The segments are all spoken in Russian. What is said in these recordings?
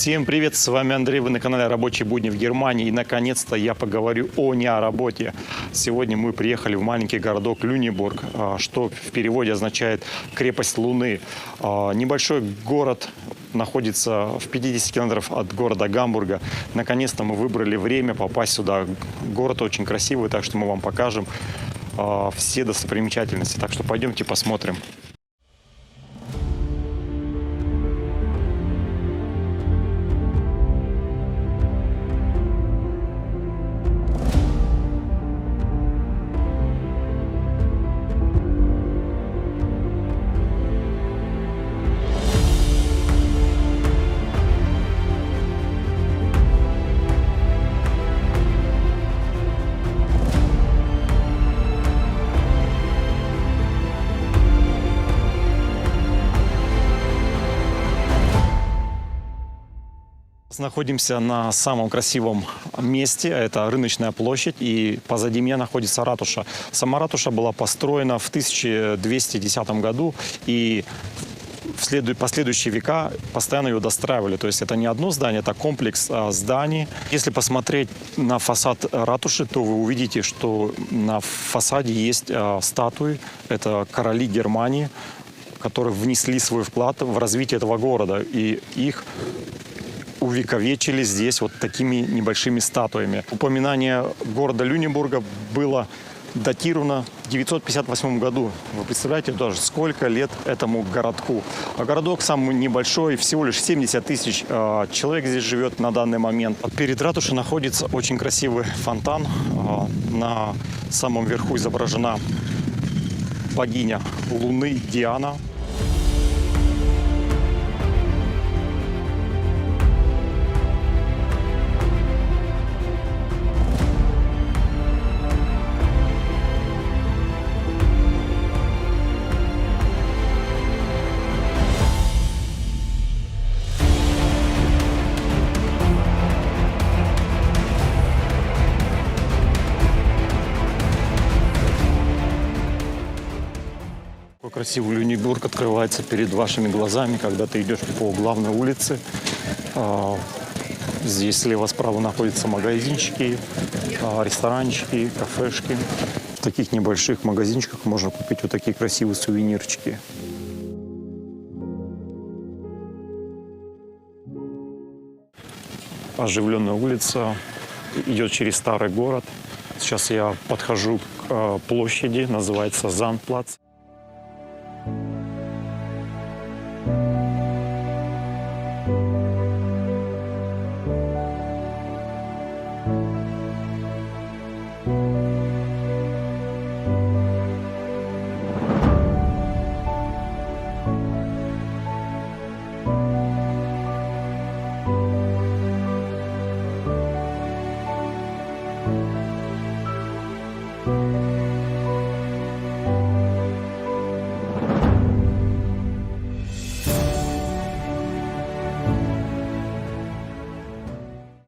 Всем привет, с вами Андрей, вы на канале «Рабочие будни в Германии». И наконец-то я поговорю не о работе. Сегодня мы приехали в маленький городок Люнебург, что в переводе означает «крепость Луны». Небольшой город находится в 50 километров от города Гамбурга. Наконец-то мы выбрали время попасть сюда. Город очень красивый, так что мы вам покажем все достопримечательности. Так что пойдемте посмотрим. Находимся на самом красивом месте, это рыночная площадь, и позади меня находится ратуша. Сама ратуша была построена в 1210 году, и в последующие века постоянно ее достраивали. То есть это не одно здание, это комплекс зданий. Если посмотреть на фасад ратуши, то вы увидите, что на фасаде есть статуи, это короли Германии, которые внесли свой вклад в развитие этого города, и их увековечили здесь вот такими небольшими статуями. Упоминание города Люнебурга было датировано в 958 году. Вы представляете даже, сколько лет этому городку? А городок самый небольшой, всего лишь 70 тысяч человек здесь живет на данный момент. Перед ратушей находится очень красивый фонтан. На самом верху изображена богиня Луны Диана. Красивый Люнебург открывается перед вашими глазами, когда ты идешь по главной улице. Здесь слева-справа находятся магазинчики, ресторанчики, кафешки. В таких небольших магазинчиках можно купить вот такие красивые сувенирчики. Оживленная улица идет через старый город. Сейчас я подхожу к площади, называется Зандплац.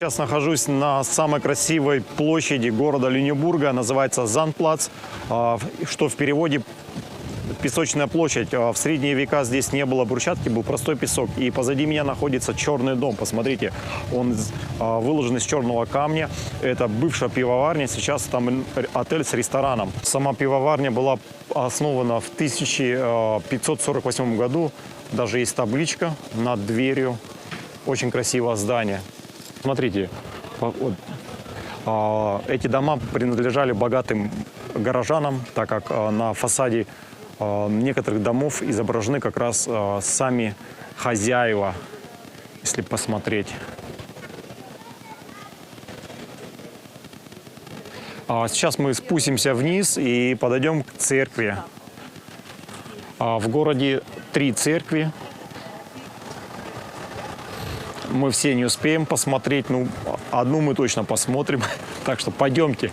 Сейчас нахожусь на самой красивой площади города Люнебурга, называется Зандплац, что в переводе песочная площадь. В средние века здесь не было брусчатки, был простой песок. И позади меня находится черный дом. Посмотрите, он выложен из черного камня. Это бывшая пивоварня, сейчас там отель с рестораном. Сама пивоварня была основана в 1548 году. Даже есть табличка над дверью. Очень красивое здание. Смотрите, эти дома принадлежали богатым горожанам, так как на фасаде некоторых домов изображены как раз сами хозяева, если посмотреть. Сейчас мы спустимся вниз и подойдем к церкви. В городе 3 церкви. Мы все не успеем посмотреть, ну, одну мы точно посмотрим, так что пойдемте.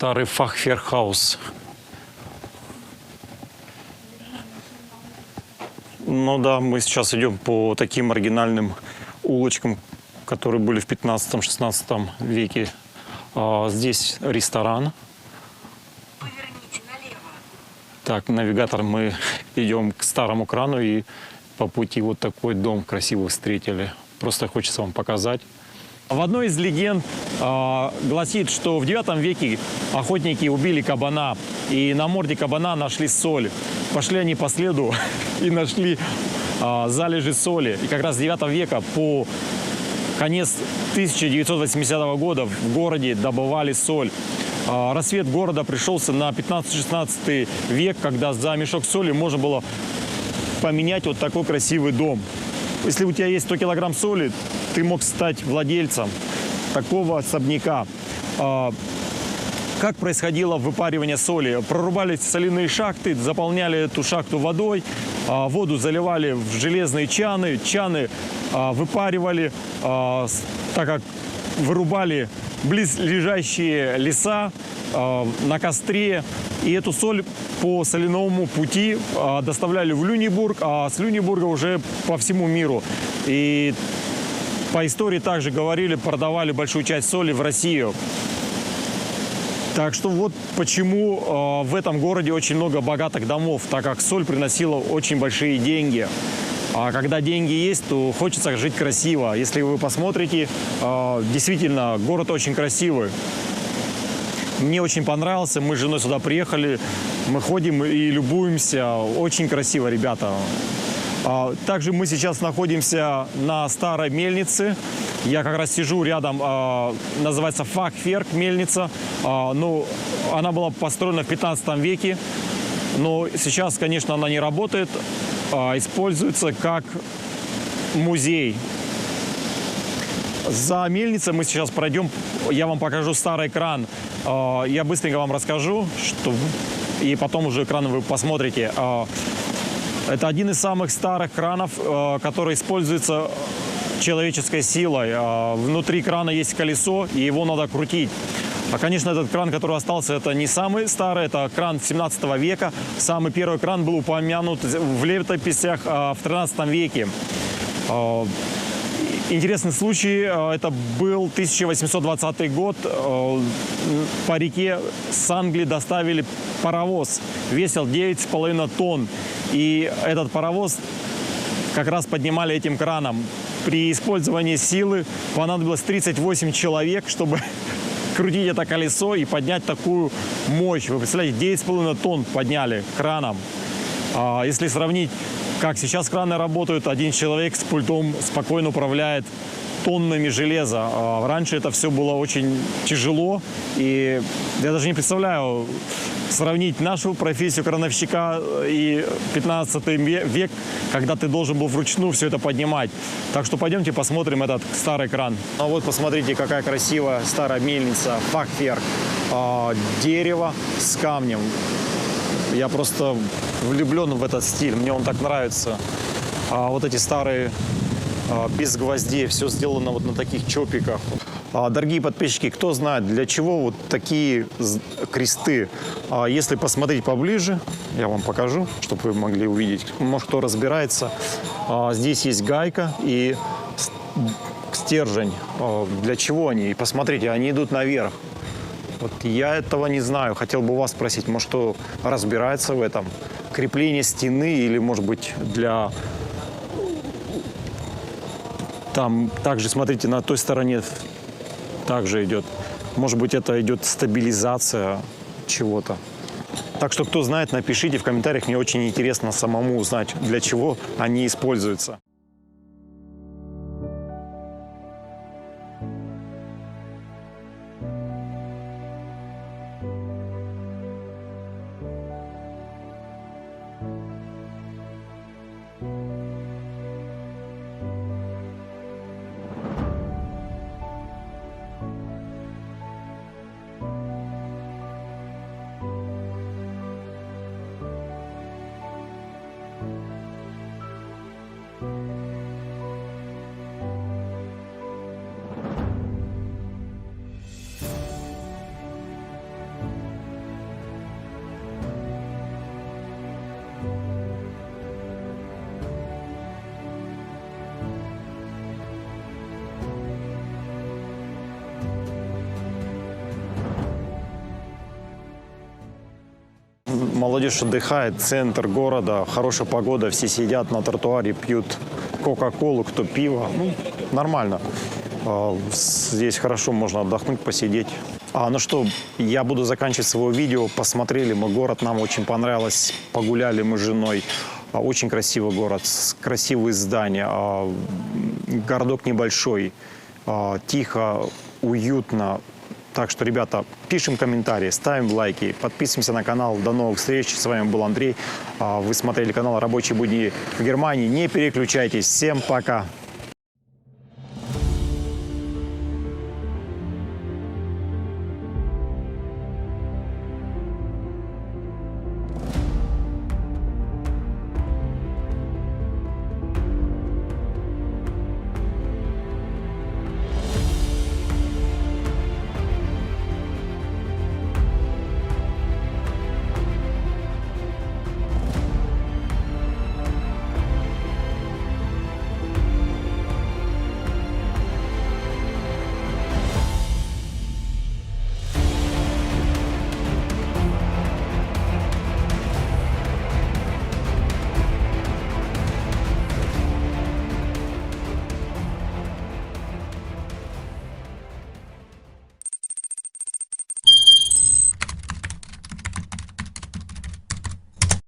Старый Фахверхаус. Ну да, мы сейчас идем по таким оригинальным улочкам, которые были в 15-16 веке. Здесь ресторан. Поверните налево. Так, навигатор, мы идем к старому крану и по пути вот такой дом красивый встретили. Просто хочется вам показать. В одной из легенд гласит, что в 9 веке охотники убили кабана, и на морде кабана нашли соль. Пошли они по следу и нашли залежи соли. И как раз с 9 века по конец 1980 года в городе добывали соль. Рассвет города пришелся на 15-16 век, когда за мешок соли можно было поменять вот такой красивый дом. Если у тебя есть 100 килограмм соли, ты мог стать владельцем такого особняка. Как происходило выпаривание соли? Прорубались соляные шахты, заполняли эту шахту водой, воду заливали в железные чаны, чаны выпаривали, так как вырубали близлежащие леса на костре. И эту соль по соляному пути доставляли в Люнебург, а с Люнебурга уже по всему миру. И по истории также говорили, продавали большую часть соли в Россию. Так что вот почему в этом городе очень много богатых домов, так как соль приносила очень большие деньги. А когда деньги есть, то хочется жить красиво. Если вы посмотрите, действительно, город очень красивый. Мне очень понравился, мы с женой сюда приехали, мы ходим и любуемся. Очень красиво, ребята. Также мы сейчас находимся на старой мельнице. Я как раз сижу рядом, называется Фахверк мельница. Ну, она была построена в 15 веке, но сейчас, конечно, она не работает, используется как музей. За мельницей мы сейчас пройдем, я вам покажу старый кран. Я быстренько вам расскажу, и потом уже кран вы посмотрите. Это один из самых старых кранов, который используется человеческой силой. Внутри крана есть колесо, и его надо крутить. Конечно, этот кран, который остался, это не самый старый, это кран 17 века. Самый первый кран был упомянут в летописях в 13 веке. Интересный случай, это был 1820 год. По реке с Англии доставили паровоз, весил 9,5 тонн. И этот паровоз как раз поднимали этим краном. При использовании силы понадобилось 38 человек, чтобы крутить это колесо и поднять такую мощь. Вы представляете, 9,5 тонн подняли краном. Если сравнить, как сейчас краны работают, один человек с пультом спокойно управляет тоннами железа. Раньше это все было очень тяжело. И я даже не представляю, сравнить нашу профессию крановщика и 15 век, когда ты должен был вручную все это поднимать. Так что пойдемте посмотрим этот старый кран. А вот посмотрите, какая красивая старая мельница Фахверк. Дерево с камнем. Я просто влюблен в этот стиль, мне он так нравится. Вот эти старые, без гвоздей, все сделано вот на таких чопиках. Дорогие подписчики, кто знает, для чего вот такие кресты? Если посмотреть поближе, я вам покажу, чтобы вы могли увидеть. Может, кто разбирается. Здесь есть гайка и стержень. Для чего они? И посмотрите, они идут наверх. Вот я этого не знаю. Хотел бы у вас спросить, может, кто разбирается в этом? Крепление стены или, может быть, для... Там также, смотрите, на той стороне также идет. Может быть, это идет стабилизация чего-то. Так что, кто знает, напишите в комментариях. Мне очень интересно самому узнать, для чего они используются. Молодежь отдыхает, центр города, хорошая погода, все сидят на тротуаре, пьют кока-колу, кто пиво. Ну, нормально. Здесь хорошо можно отдохнуть, посидеть. Ну что, я буду заканчивать свое видео. Посмотрели мы город, нам очень понравилось. Погуляли мы с женой. Очень красивый город, красивые здания. Городок небольшой, тихо, уютно. Так что, ребята, пишем комментарии, ставим лайки, подписываемся на канал. До новых встреч. С вами был Андрей. Вы смотрели канал «Рабочие будни в Германии». Не переключайтесь. Всем пока.